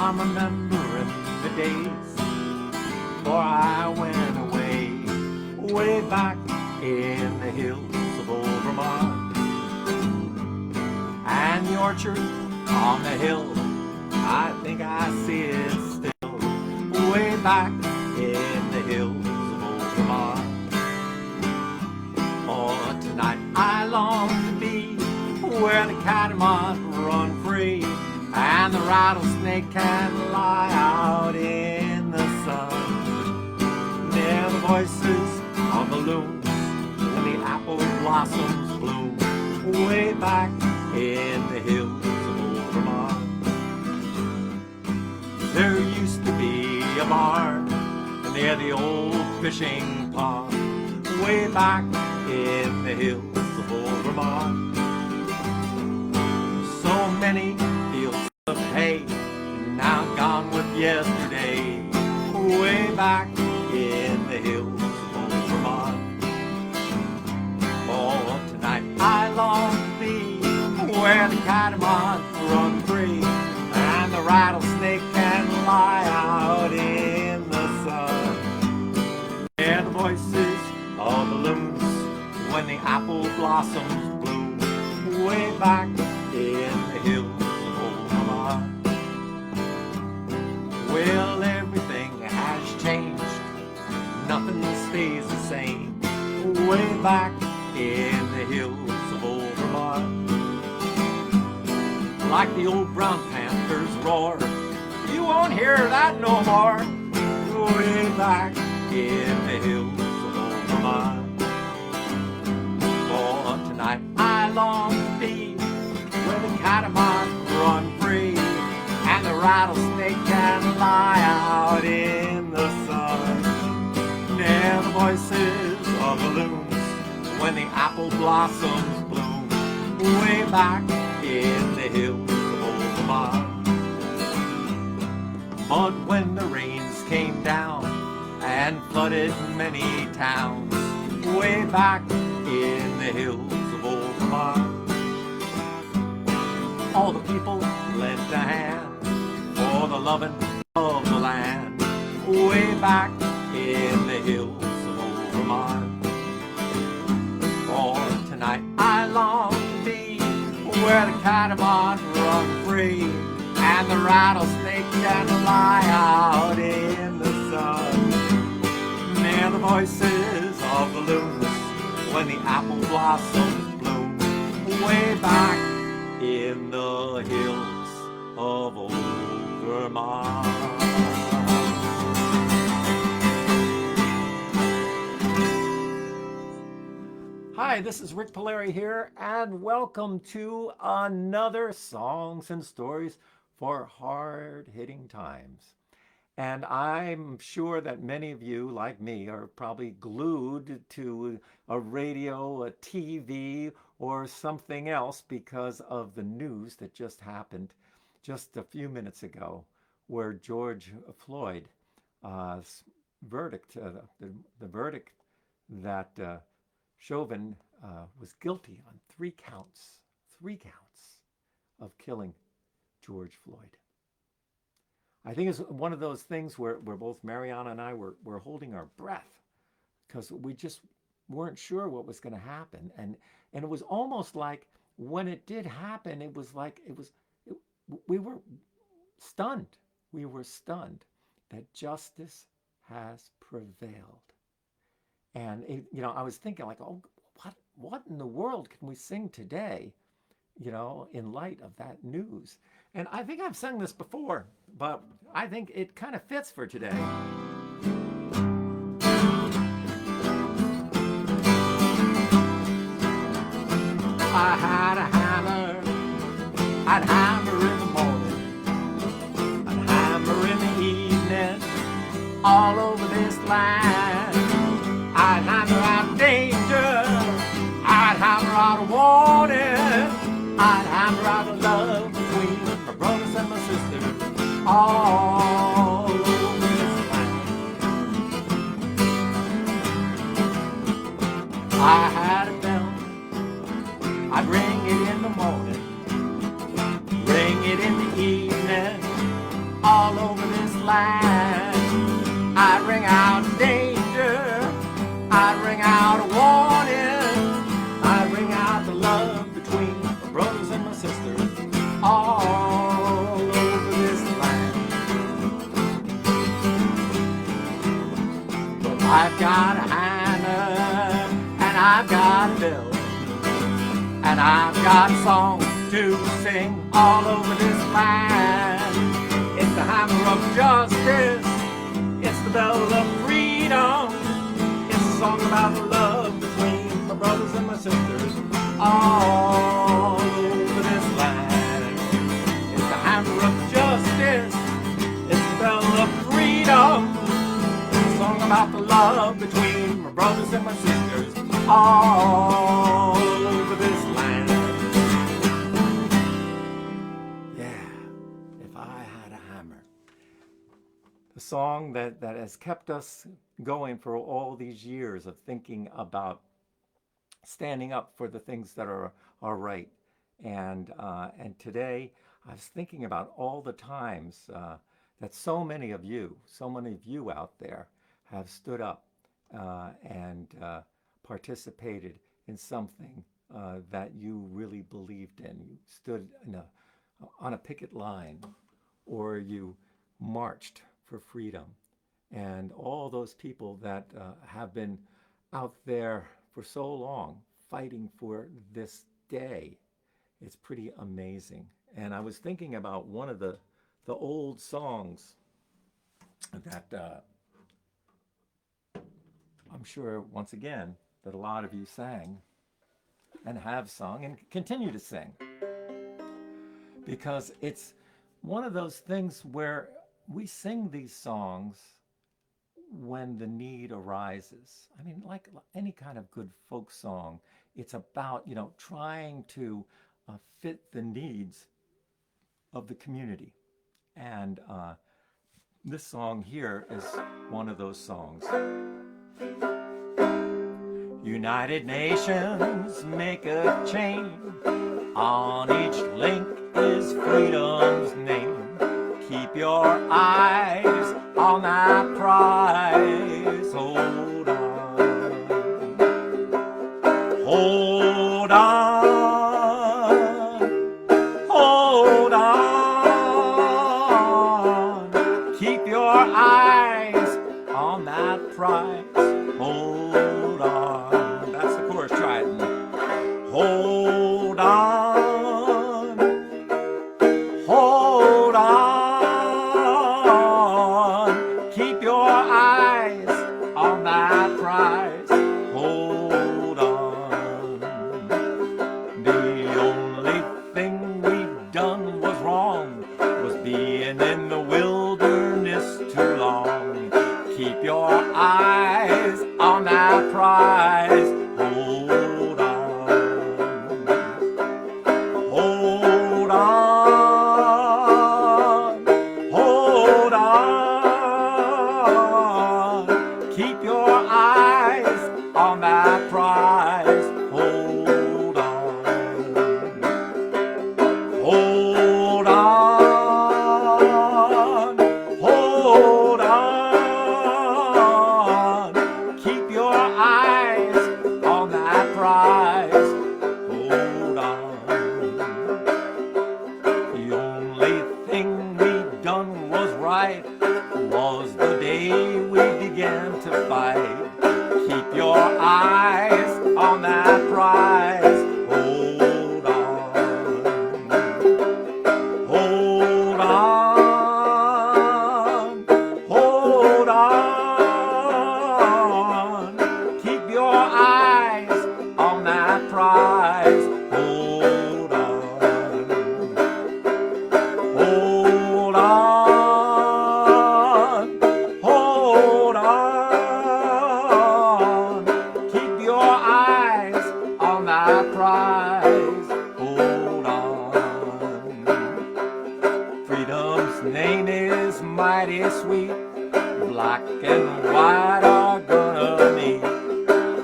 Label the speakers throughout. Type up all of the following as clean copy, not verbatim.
Speaker 1: I'm remembering the days before I went away, way back in the hills of old Vermont. And the orchard on the hill, I think I see it still, way back in the hills of old Vermont. Oh, tonight I long to be where the catamount run free and the rattlesnake can lie out in the sun, near the voices of the loons when the apple blossoms bloom, way back in the hills of old Vermont. There used to be a barn near the old fishing pond, way back in the hills of old Vermont. So many fields of hay now gone with yesterday, way back in the hills of old Vermont. Oh, tonight I long to be where the catamount run free and the rattlesnake can lie out in the sun, hear the voices of the loons when the apple blossoms bloom, way back in the hills of old Vermont. Well, everything has changed, nothing stays the same, way back in the hills of old Vermont. Like the old brown panther's roar, you won't hear that no more, way back in the hills of old Vermont. Oh, tonight I long to be where the catamount run free and the rattlesnake can lie out in the sun, near the voices of the loons when the apple blossoms bloom, way back in the hills of old Vermont. But when the rains came down and flooded many towns, way back in the hills of old Vermont, all the people lent a hand for the loving of the land, way back in the hills of old Vermont. Oh, tonight I long to be where the catamount run free and the rattlesnake can lie out in the sun, near the voices of the loons when the apple blossoms bloom, way back in the hills of old Vermont. Hi, this is Rik Palieri here, and welcome to another Songs and Stories for Hard-Hitting Times. And I'm sure that many of you, like me, are probably glued to a radio, a TV, or something else because of the news that just happened just a few minutes ago, where George Floyd's verdict, the verdict that Chauvin was guilty on three counts of killing George Floyd. I think it's one of those things where both Mariana and I were holding our breath because we just weren't sure what was going to happen. And it was almost like when it did happen, it was like we were stunned. We were stunned that justice has prevailed. And I was thinking like, oh, what in the world can we sing today, in light of that news? And I think I've sung this before, but I think it kind of fits for today. I had a hammer, I'd hammer in the morning, I'd hammer in the evening, all over this land. I'd hammer out danger, I'd hammer out a warning, I'd hammer out a love between my brothers and my sisters, all over this land. I had a bell, I'd ring it in the morning, ring it in the evening, all land. I'd ring out danger, I'd ring out a warning, I'd ring out the love between my brothers and my sisters all over this land. But I've got a hammer and I've got a bell, and I've got songs to sing all over this land. It's the hammer of justice, it's the bell of freedom, it's a song about the love between my brothers and my sisters all over this land. It's the hammer of justice, it's the bell of freedom, it's a song about the love between my brothers and my sisters all over this land. Yeah, if I had a hammer. The song that has kept us going for all these years of thinking about standing up for the things that are right. And today I was thinking about all the times that so many of you out there have stood up and participated in something that you really believed in. You stood on a picket line, or you marched for freedom. And all those people that have been out there for so long fighting for this day, it's pretty amazing. And I was thinking about one of the old songs that I'm sure, once again, that a lot of you sang and have sung and continue to sing. Because it's one of those things where we sing these songs when the need arises. I mean, like any kind of good folk song, it's about, trying to fit the needs of the community. And this song here is one of those songs. United Nations make a chain, on each link is freedom's name. Keep your eyes on that prize. Hold on. Hold on. Hold on. Keep your eyes on that prize. Hold on. That's the chorus. Try it. Hold on. Hold on. Keep your eyes on that prize. Hold on. The only thing we've done was wrong, was being in the wilderness too long. Keep your eyes on that prize. Hold on. Hold on. Hold on. Keep your eyes on that prize. Hold on. Hold on. Hold on. Keep your eyes on that prize. Hold on. The only thing we done was right, was the day we began to fight. Keep your eyes on that prize. Hold on. Hold on. Hold on. Keep your eyes on that prize. Hold on. Hold on. Hold on. Keep your eyes on that prize. Hold on. Freedom's name is mighty sweet. Black and white are gonna meet.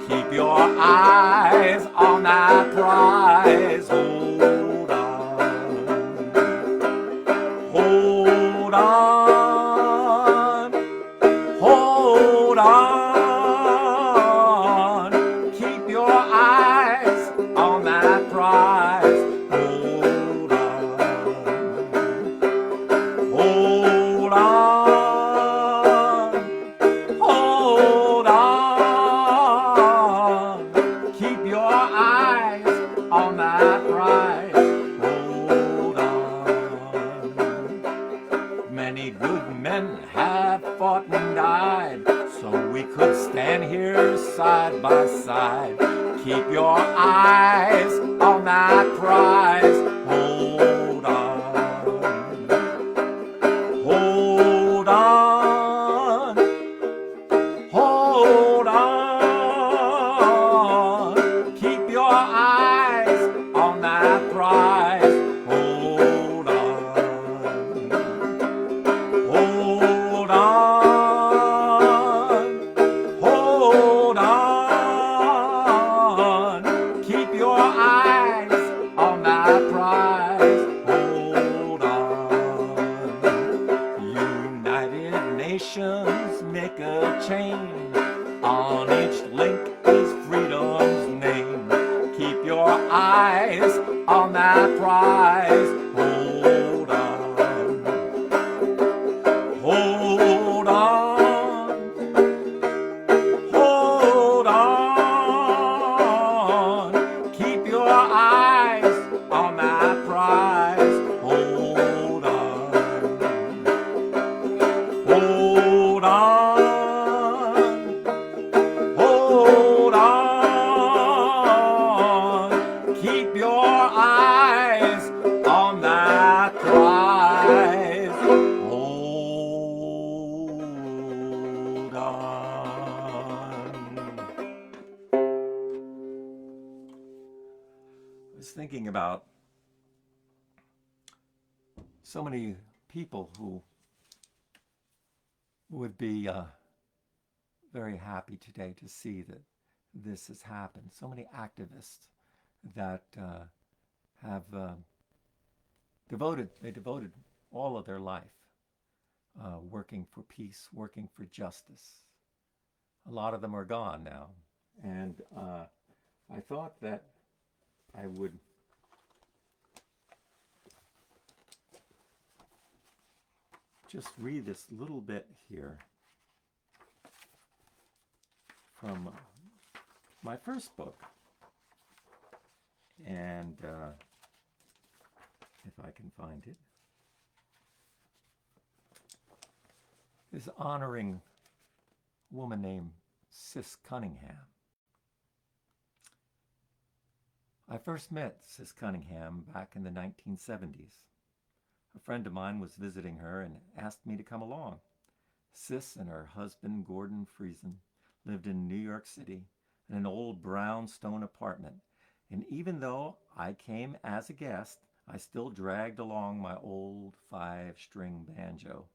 Speaker 1: Keep your eyes on that prize. Hold on. Hold on. by side. Keep your eyes on that prize. Hold on. Hold on. Hold on. Keep your eyes on that prize. Hold on. Hold on. Hold on. Keep your eyes on that prize. Hold on. United Nations make a chain. On each link is freedom's name. Keep your eyes on that prize. Hold on. Hold on. Hold on. Keep your eyes on that prize. Hold on. Hold on. Hold on. Keep your eyes on that prize. Hold on. I was thinking about so many people who would be very happy today to see that this has happened. So many activists that have devoted all of their life working for peace, working for justice. A lot of them are gone now. And I thought that I would just read this little bit here from my first book. And if I can find it, is honoring a woman named Sis Cunningham. I first met Sis Cunningham back in the 1970s. A friend of mine was visiting her and asked me to come along. Sis and her husband, Gordon Friesen, lived in New York City in an old brownstone apartment. And even though I came as a guest, I still dragged along my old 5-string banjo.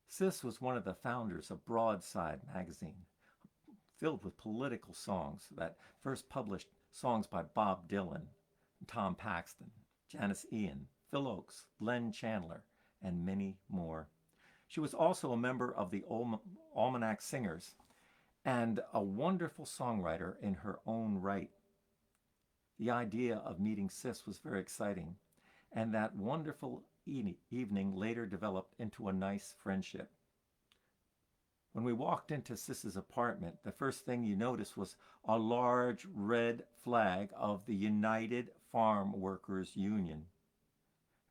Speaker 1: Sis was one of the founders of Broadside magazine, filled with political songs that first published songs by Bob Dylan, Tom Paxton, Janis Ian, Phil Oakes, Glenn Chandler, and many more. She was also a member of the Almanac Singers and a wonderful songwriter in her own right. The idea of meeting Sis was very exciting, and that wonderful evening later developed into a nice friendship. When we walked into Sis's apartment, the first thing you noticed was a large red flag of the United Farm Workers Union.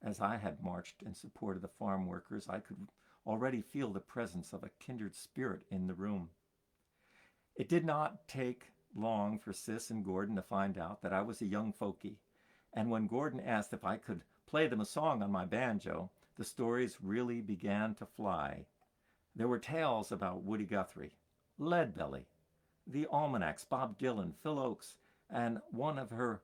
Speaker 1: As I had marched in support of the farm workers, I could already feel the presence of a kindred spirit in the room. It did not take long for Sis and Gordon to find out that I was a young folkie, and when Gordon asked if I could play them a song on my banjo, the stories really began to fly. There were tales about Woody Guthrie, Leadbelly, the Almanacs, Bob Dylan, Phil Oakes, and one of her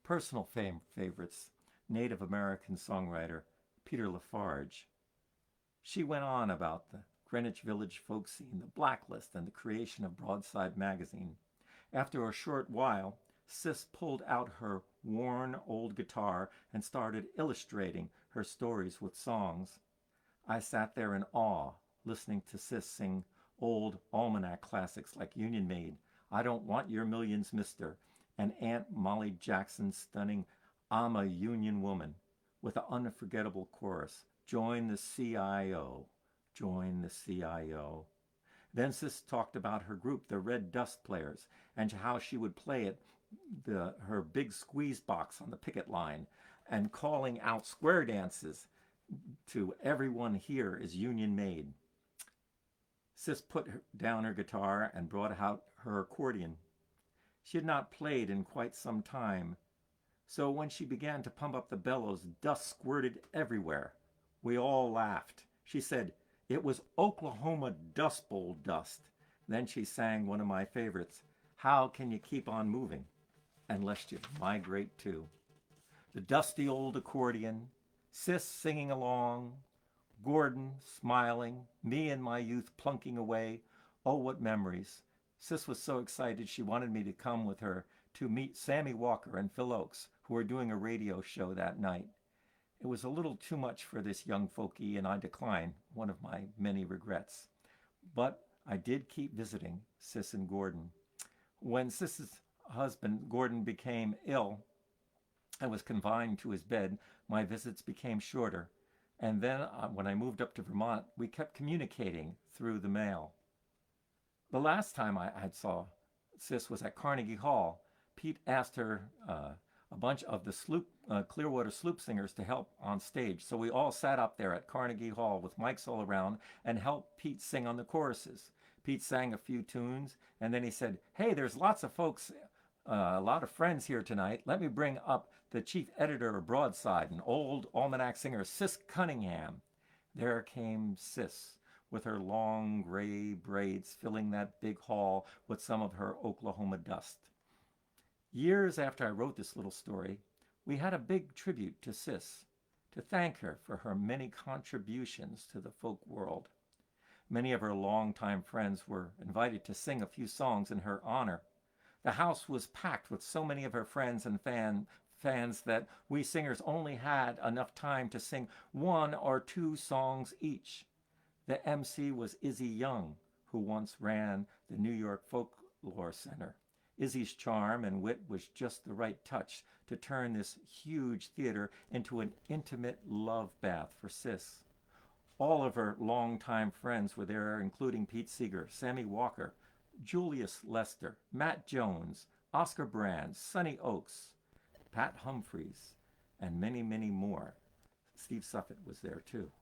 Speaker 1: personal favorites, Native American songwriter Peter Lafarge. She went on about the Greenwich Village folk scene, the Blacklist, and the creation of Broadside magazine. After a short while, Sis pulled out her worn old guitar and started illustrating her stories with songs. I sat there in awe, listening to Sis sing old almanac classics like Union Maid, I Don't Want Your Millions, Mister, and Aunt Molly Jackson's stunning I'm a Union Woman, with an unforgettable chorus, Join the CIO, join the CIO. Then Sis talked about her group, the Red Dust Players, and how she would play at her big squeeze box on the picket line and calling out square dances to Everyone Here is Union Made. Sis put down her guitar and brought out her accordion. She had not played in quite some time, so when she began to pump up the bellows, dust squirted everywhere. We all laughed. She said, "It was Oklahoma Dust Bowl dust." Then she sang one of my favorites, "How Can You Keep on Moving Unless You Migrate Too?" The dusty old accordion, Sis singing along, Gordon smiling, me in my youth plunking away. Oh, what memories. Sis was so excited she wanted me to come with her to meet Sammy Walker and Phil Oakes, who were doing a radio show that night. It was a little too much for this young folkie, and I declined, one of my many regrets. But I did keep visiting Sis and Gordon. When Sis's husband, Gordon, became ill and was confined to his bed, my visits became shorter. And then when I moved up to Vermont, we kept communicating through the mail. The last time I saw Sis was at Carnegie Hall. Pete asked her a bunch of the Clearwater Sloop singers to help on stage. So we all sat up there at Carnegie Hall with mics all around and helped Pete sing on the choruses. Pete sang a few tunes, and then he said, "Hey, there's lots of folks, a lot of friends here tonight. Let me bring up the chief editor of Broadside, an old almanac singer, Sis Cunningham." There came Sis with her long gray braids filling that big hall with some of her Oklahoma dust. Years after I wrote this little story, we had a big tribute to Sis to thank her for her many contributions to the folk world. Many of her longtime friends were invited to sing a few songs in her honor. The house was packed with so many of her friends and fans that we singers only had enough time to sing 1 or 2 songs each. The MC was Izzy Young, who once ran the New York Folklore Center. Izzy's charm and wit was just the right touch to turn this huge theater into an intimate love bath for Sis. All of her longtime friends were there, including Pete Seeger, Sammy Walker, Julius Lester, Matt Jones, Oscar Brand, Sonny Oakes, Pat Humphreys, and many, many more. Steve Suffett was there too.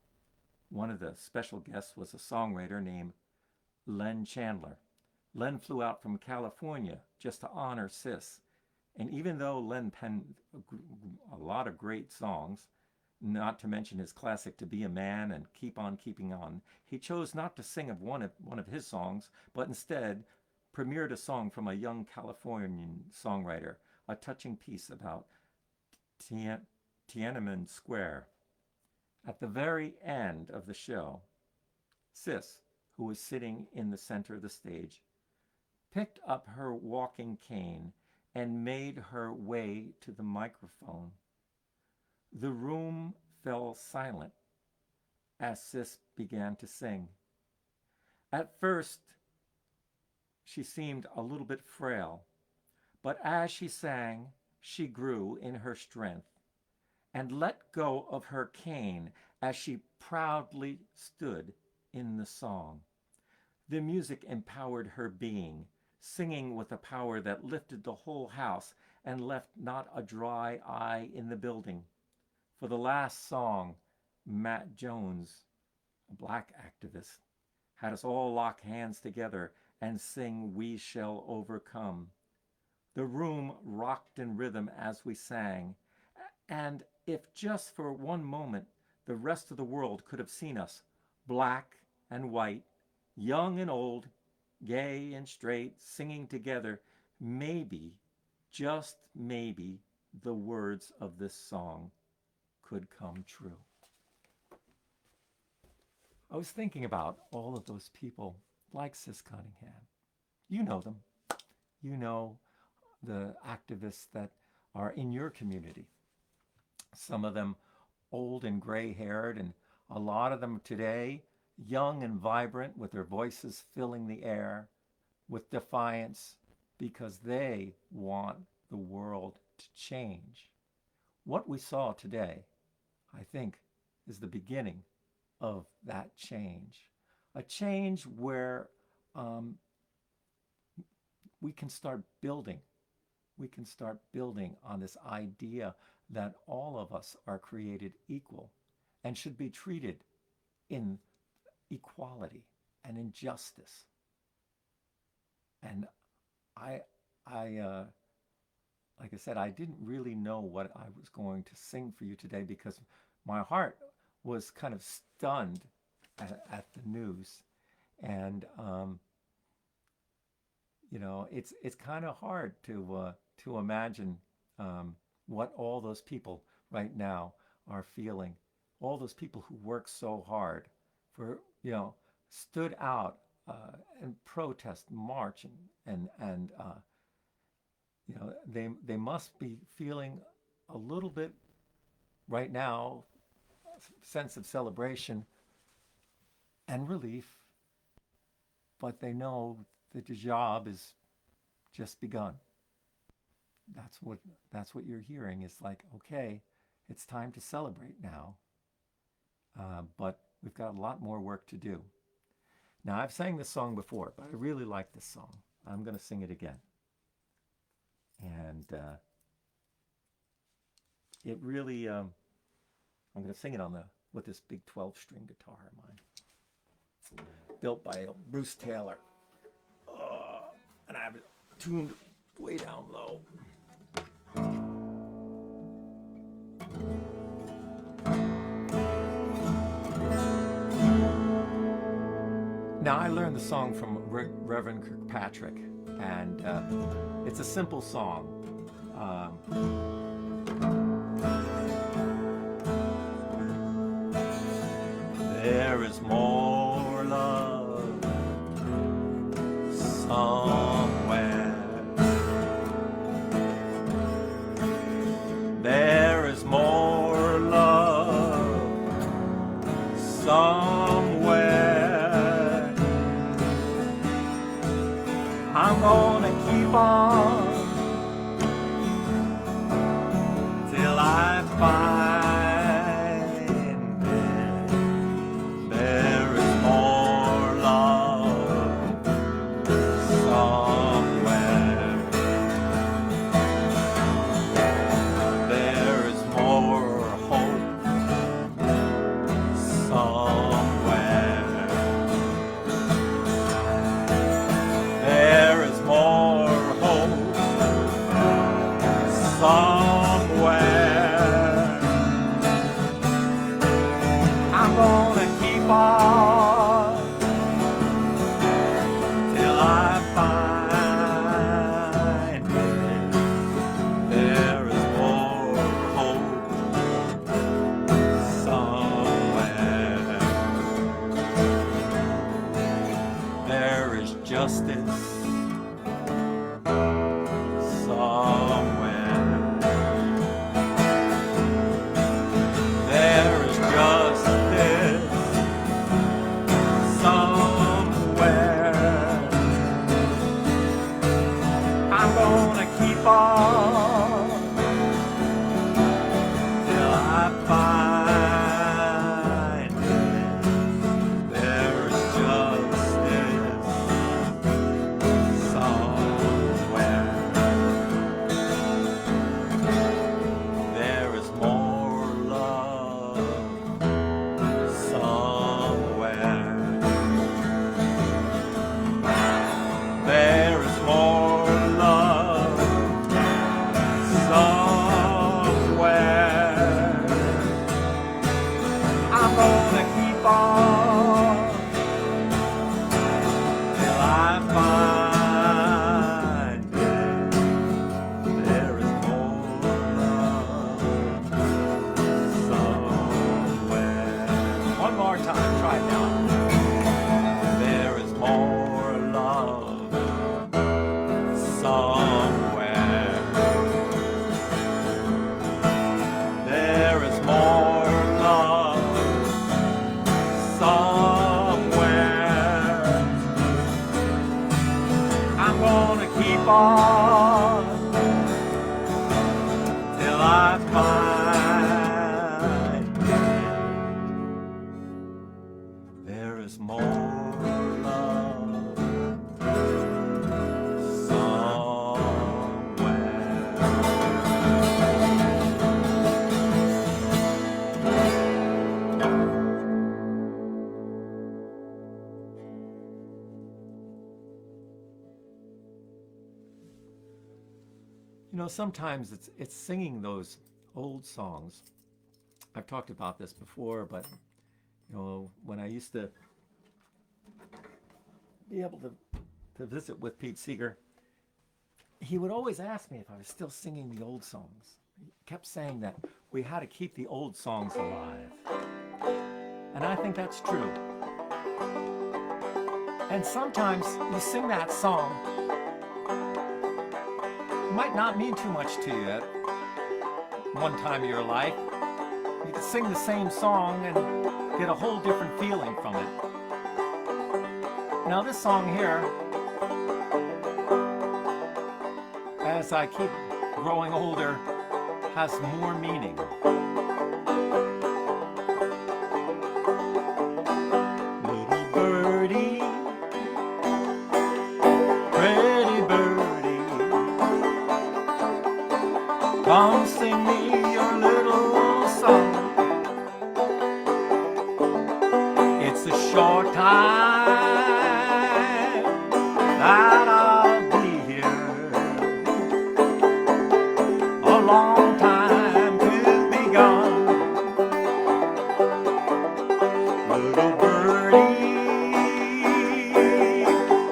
Speaker 1: One of the special guests was a songwriter named Len Chandler. Len flew out from California just to honor Sis. And even though Len penned a lot of great songs, not to mention his classic "To Be a Man" and "Keep on Keeping On," he chose not to sing of one of his songs, but instead premiered a song from a young Californian songwriter, a touching piece about Tiananmen Square. At the very end of the show, Sis, who was sitting in the center of the stage, picked up her walking cane and made her way to the microphone. The room fell silent as Sis began to sing. At first, she seemed a little bit frail, but as she sang, she grew in her strength and let go of her cane as she proudly stood in the song. The music empowered her being, singing with a power that lifted the whole house and left not a dry eye in the building. For the last song, Matt Jones, a black activist, had us all lock hands together and sing "We Shall Overcome." The room rocked in rhythm as we sang, and if just for one moment the rest of the world could have seen us, black and white, young and old, gay and straight, singing together, maybe, just maybe, the words of this song could come true. I was thinking about all of those people like Sis Cunningham. You know them. You know the activists that are in your community. Some of them old and gray-haired, and a lot of them today young and vibrant with their voices filling the air with defiance because they want the world to change. What we saw today, I think, is the beginning of that change. A change where we can start building. We can start building on this idea that all of us are created equal and should be treated in equality and injustice. And I like I said, I didn't really know what I was going to sing for you today because my heart was kind of stunned at the news. And you know, it's kind of hard to imagine what all those people right now are feeling. All those people who work so hard for, you know, stood out and protest, march, and you know, they must be feeling a little bit right now sense of celebration and relief, but they know that the job is just begun. That's what you're hearing. It's like, okay, it's time to celebrate now, but we've got a lot more work to do. Now, I've sang this song before, but I really like this song. I'm going to sing it again. And it really, I'm going to sing it with this big 12-string guitar of mine, built by Bruce Taylor. And I have it tuned way down low. Now, I learned the song from Reverend Kirkpatrick, and it's a simple song. There is more love somewhere. There is more love somewhere. I'm gonna keep on till I find it. There is more love somewhere. There is more hope somewhere. There is more hope somewhere. I'm gonna keep on till I find it. There is more hope somewhere. There is justice somewhere. There is justice somewhere. I'm gonna keep on till I find it. There is justice somewhere. There is more love somewhere. There is more love somewhere. sometimes it's singing those old songs. I've talked about this before, but when I used to be able to visit with Pete Seeger, he would always ask me if I was still singing the old songs. He kept saying that we had to keep the old songs alive. And I think that's true. And sometimes you sing that song, it might not mean too much to you at one time of your life. You can sing the same song and get a whole different feeling from it. Now this song here, as I keep growing older, has more meaning. Little birdie, pretty birdie, come sing me your little song. It's a short time that I'll be here, a long time to be gone. Little birdie,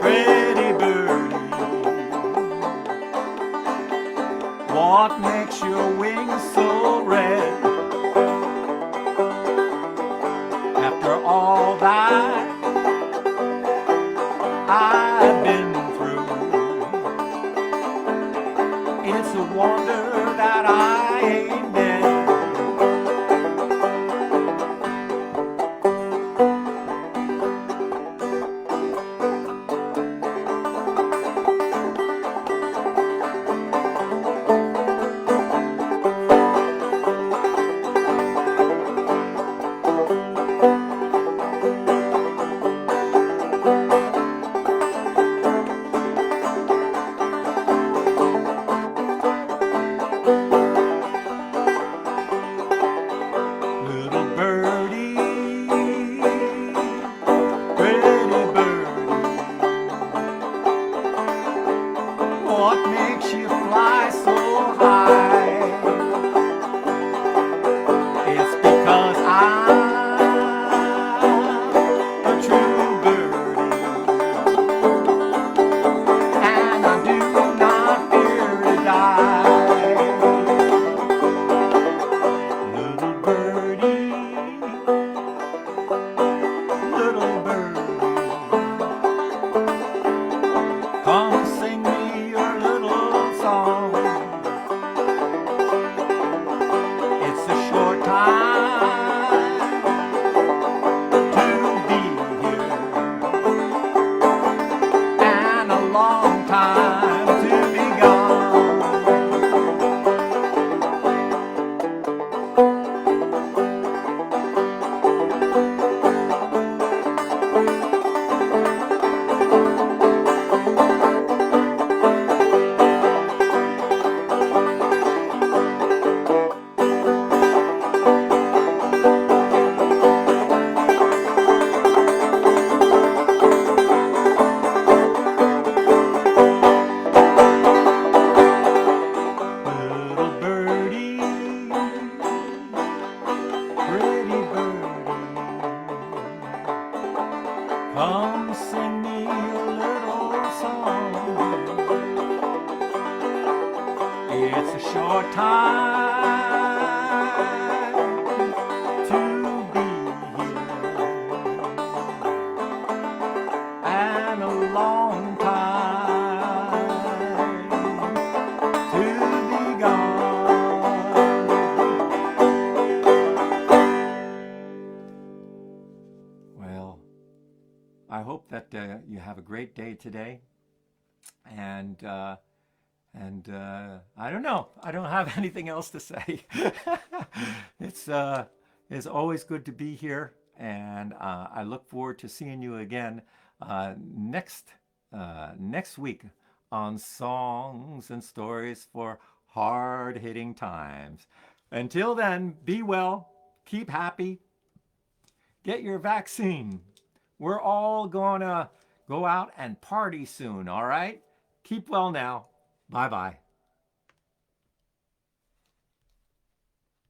Speaker 1: pretty birdie, what makes your wings so red? After all that I've been through, it's a wonder that I ain't dead. Little birdie, pretty birdie, what makes you fly so high? It's because I'm a true birdie, and I do not fear to die. Little birdie, little birdie, come sing me your little song. It's a short time to be here, and a long time to be gone. Little birdie, pretty birdie, come sing me your little song. It's a short time to be here, and a long time to be gone. Well, I hope that you have a great day today, and I don't know. I don't have anything else to say. It's always good to be here, and I look forward to seeing you again next week on Songs and Stories for Hard-Hitting Times. Until then, be well, keep happy, get your vaccine. We're all gonna go out and party soon, all right? Keep well now. Bye-bye.